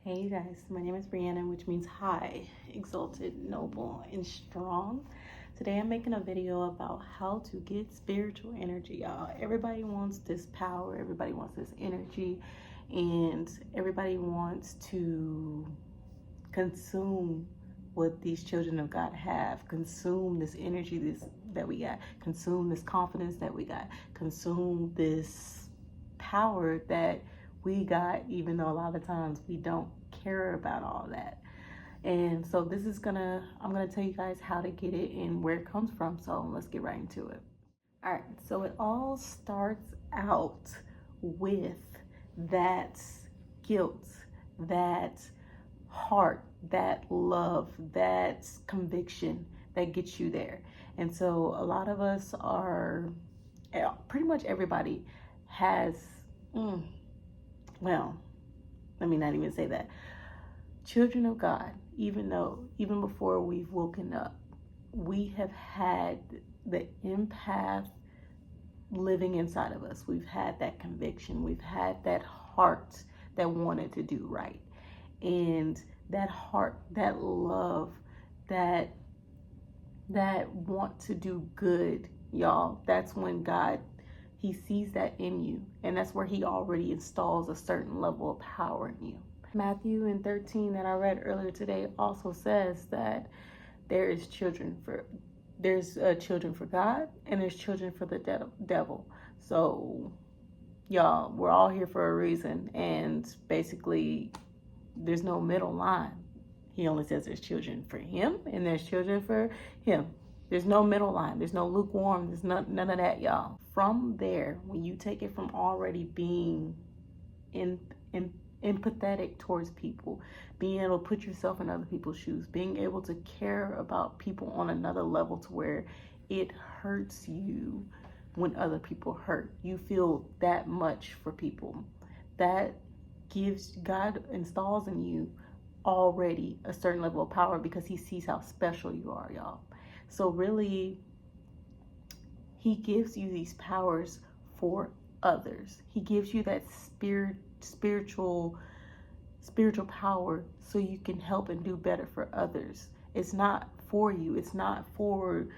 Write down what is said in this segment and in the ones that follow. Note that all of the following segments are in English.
Hey you guys, my name is Brianna, which means high, exalted, noble, and strong. Today I'm making a video about how to get spiritual energy, y'all. Everybody wants this power, everybody wants this energy, and everybody wants to consume what these children of God have, consume this energy that we got, consume this confidence that we got, consume this power that we got, even though a lot of times we don't care about all that. And so I'm gonna tell you guys how to get it and where it comes from. So let's get right into it. All right, so it all starts out with that guilt, that heart, that love, that conviction that gets you there. And so a lot of us are, pretty much everybody has, well, let me not even say that. Children of God, even before we've woken up, we have had the empath living inside of us. We've had that conviction. We've had that heart that wanted to do right. And that heart, that love, that want to do good, y'all, that's when God, he sees that in you. And that's where he already installs a certain level of power in you. Matthew 13 that I read earlier today also says that there's children for God and there's children for the devil. So y'all, we're all here for a reason, and basically there's no middle line. He only says there's children for him and there's children for him. There's no middle line. There's no lukewarm. There's none of that, y'all. From there, when you take it from already being empathetic towards people, being able to put yourself in other people's shoes, being able to care about people on another level to where it hurts you when other people hurt. You feel that much for people. That gives, God installs in you already a certain level of power because he sees how special you are, y'all. So really, he gives you these powers for others. He gives you that spiritual power so you can help and do better for others. It's not for you. It's not for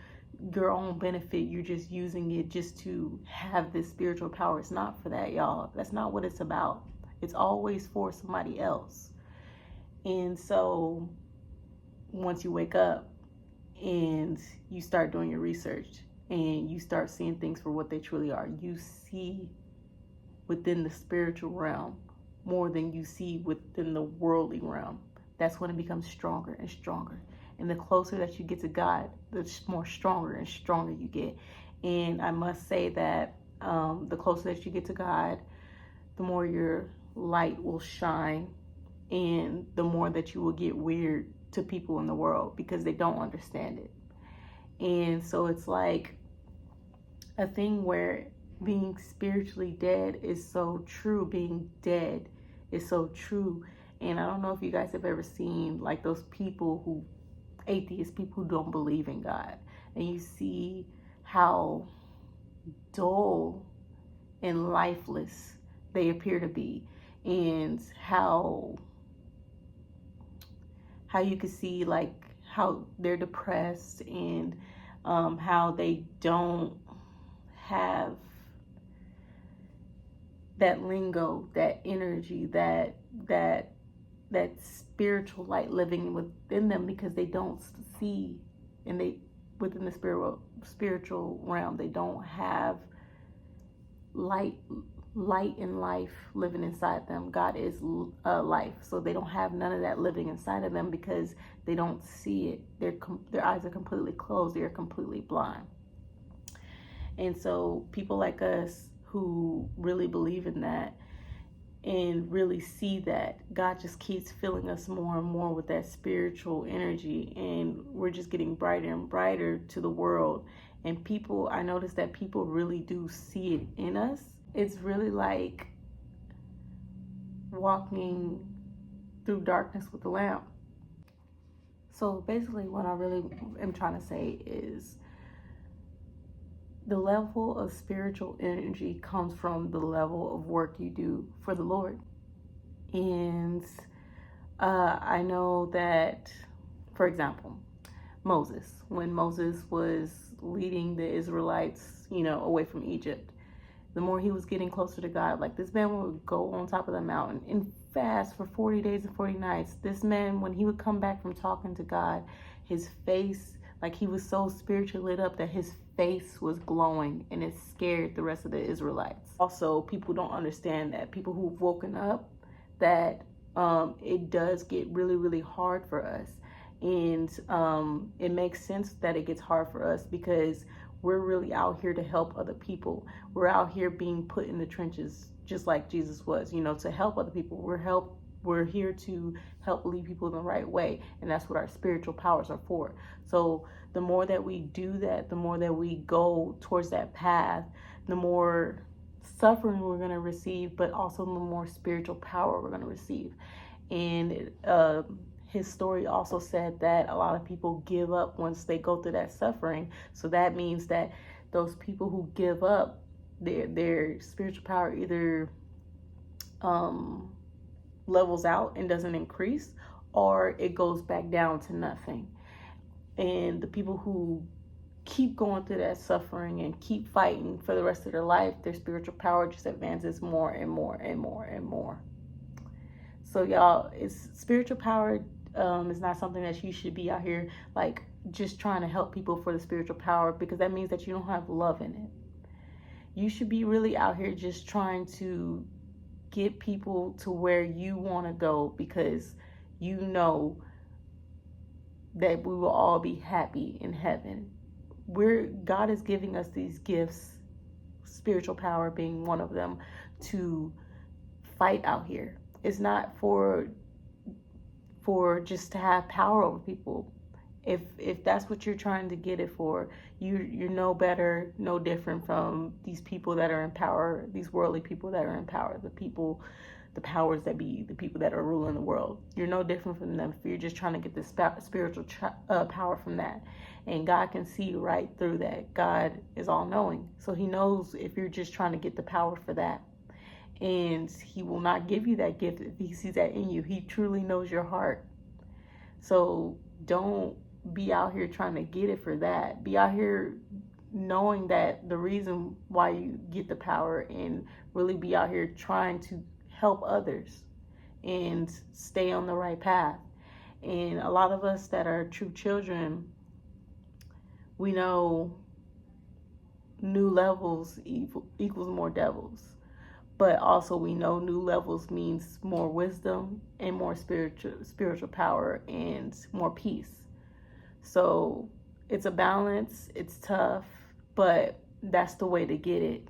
your own benefit. You're just using it just to have this spiritual power. It's not for that, y'all. That's not what it's about. It's always for somebody else. And so once you wake up and you start doing your research and you start seeing things for what they truly are, you see within the spiritual realm more than you see within the worldly realm. That's when it becomes stronger and stronger. And the closer that you get to God, the more stronger and stronger you get. And I must say that the closer that you get to God, the more your light will shine, and the more that you will get weird to people in the world because they don't understand it. And so it's like a thing where being spiritually dead is so true. Being dead is so true. And I don't know if you guys have ever seen like those people atheist people who don't believe in God. And you see how dull and lifeless they appear to be, and how you can see like how they're depressed, and how they don't have that lingo, that energy, that spiritual light living within them, because they don't see, and they within the spiritual realm, they don't have light and life living inside them. God is life, so they don't have none of that living inside of them because they don't see it. Their eyes are completely closed. They are completely blind. And so people like us who really believe in that and really see that, God just keeps filling us more and more with that spiritual energy, and we're just getting brighter and brighter to the world. And I notice that people really do see it in us. It's really like walking through darkness with a lamp. So basically what I really am trying to say is the level of spiritual energy comes from the level of work you do for the Lord. And I know that, for example, Moses, when Moses was leading the Israelites, away from Egypt, the more he was getting closer to God, like this man would go on top of the mountain and fast for 40 days and 40 nights. This man, when he would come back from talking to God, his face, like he was so spiritually lit up that his face was glowing, and it scared the rest of the Israelites. Also, people don't understand that people who've woken up, that it does get really, really hard for us. And it makes sense that it gets hard for us because we're really out here to help other people. We're out here being put in the trenches just like Jesus was, to help other people. We're here to help lead people in the right way, and that's what our spiritual powers are for. So the more that we do that, the more that we go towards that path, the more suffering we're going to receive, but also the more spiritual power we're going to receive. And his story also said that a lot of people give up once they go through that suffering. So that means that those people who give up, their spiritual power either levels out and doesn't increase, or it goes back down to nothing. And the people who keep going through that suffering and keep fighting for the rest of their life, their spiritual power just advances more and more and more and more. So y'all, it's spiritual power is not something that you should be out here like just trying to help people for the spiritual power, because that means that you don't have love in it. You should be really out here just trying to get people to where you want to go, because you know that we will all be happy in heaven. God is giving us these gifts, spiritual power being one of them, to fight out here. It's not for just to have power over people. If that's what you're trying to get it for, you're no better, no different from these people that are in power, these worldly people that are in power, the powers that be, the people that are ruling the world. You're no different from them if you're just trying to get this spiritual power from that. And God can see right through that. God is all knowing. So he knows if you're just trying to get the power for that. And he will not give you that gift if he sees that in you. He truly knows your heart. So don't be out here trying to get it for that. Be out here knowing that the reason why you get the power, and really be out here trying to help others and stay on the right path. And a lot of us that are true children, we know new levels equals more devils. But also we know new levels means more wisdom and more spiritual power and more peace. So it's a balance. It's tough, but that's the way to get it.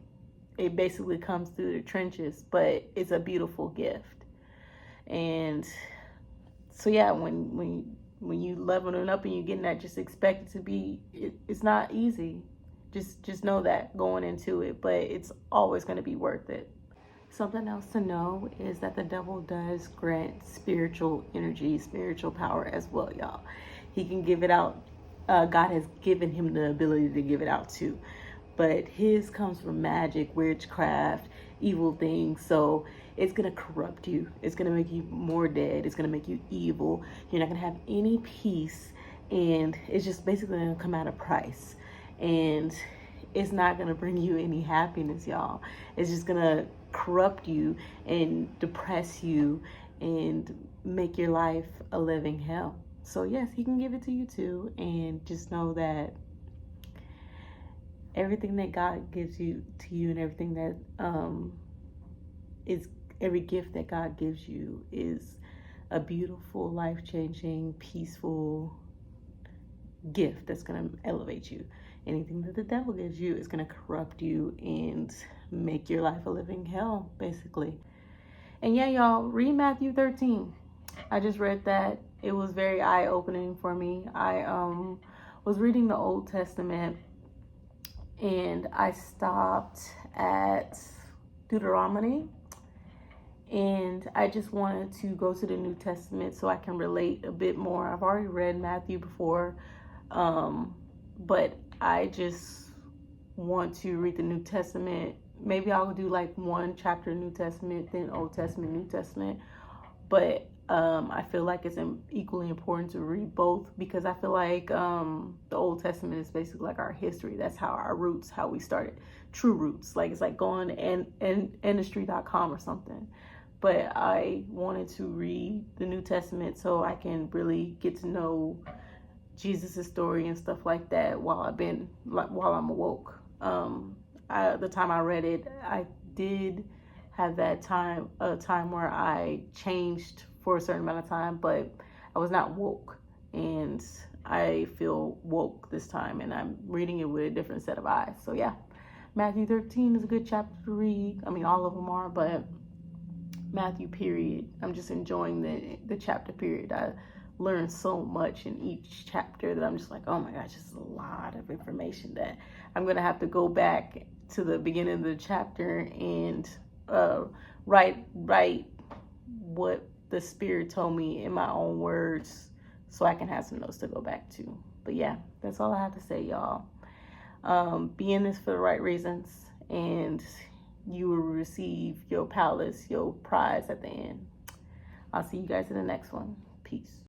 It basically comes through the trenches, but it's a beautiful gift. And so yeah, when you leveling up and you getting that, just expect it to be. It's not easy. Just know that going into it, but it's always going to be worth it. Something else to know is that the devil does grant spiritual energy, spiritual power as well, y'all. He can give it out. God has given him the ability to give it out too. But his comes from magic, witchcraft, evil things. So it's going to corrupt you. It's going to make you more dead. It's going to make you evil. You're not going to have any peace. And it's just basically going to come at a price. And it's not going to bring you any happiness, y'all. It's just going to corrupt you and depress you and make your life a living hell. So yes, he can give it to you too. And just know that everything that God gives you to you, and everything that is every gift that God gives you is a beautiful, life-changing, peaceful gift that's going to elevate you. Anything that the devil gives you is going to corrupt you and make your life a living hell, basically. And yeah, y'all, read Matthew 13. I just read that. It was very eye-opening for me. I was reading the Old Testament, and I stopped at Deuteronomy, and I just wanted to go to the New Testament so I can relate a bit more. I've already read Matthew before, but I just want to read the New Testament. Maybe I'll do like one chapter New Testament, then Old Testament, New Testament. But I feel like it's equally important to read both, because I feel like the Old Testament is basically like our history. That's how our roots, how we started, true roots. Like it's like going and industry.com or something. But I wanted to read the New Testament so I can really get to know Jesus' story and stuff like that while I'm awoke. The time I read it, I did have that time, a time where I changed for a certain amount of time, but I was not woke, and I feel woke this time, and I'm reading it with a different set of eyes. So yeah, Matthew 13 is a good chapter to read. I mean, all of them are, but Matthew period, I'm just enjoying the chapter period. I learned so much in each chapter that I'm just like, oh my gosh, it's a lot of information that I'm gonna have to go back to the beginning of the chapter and write what the Spirit told me in my own words, so I can have some notes to go back to. But yeah, that's all I have to say, y'all. Be in this for the right reasons, and you will receive your palace, your prize at the end. I'll see you guys in the next one. Peace.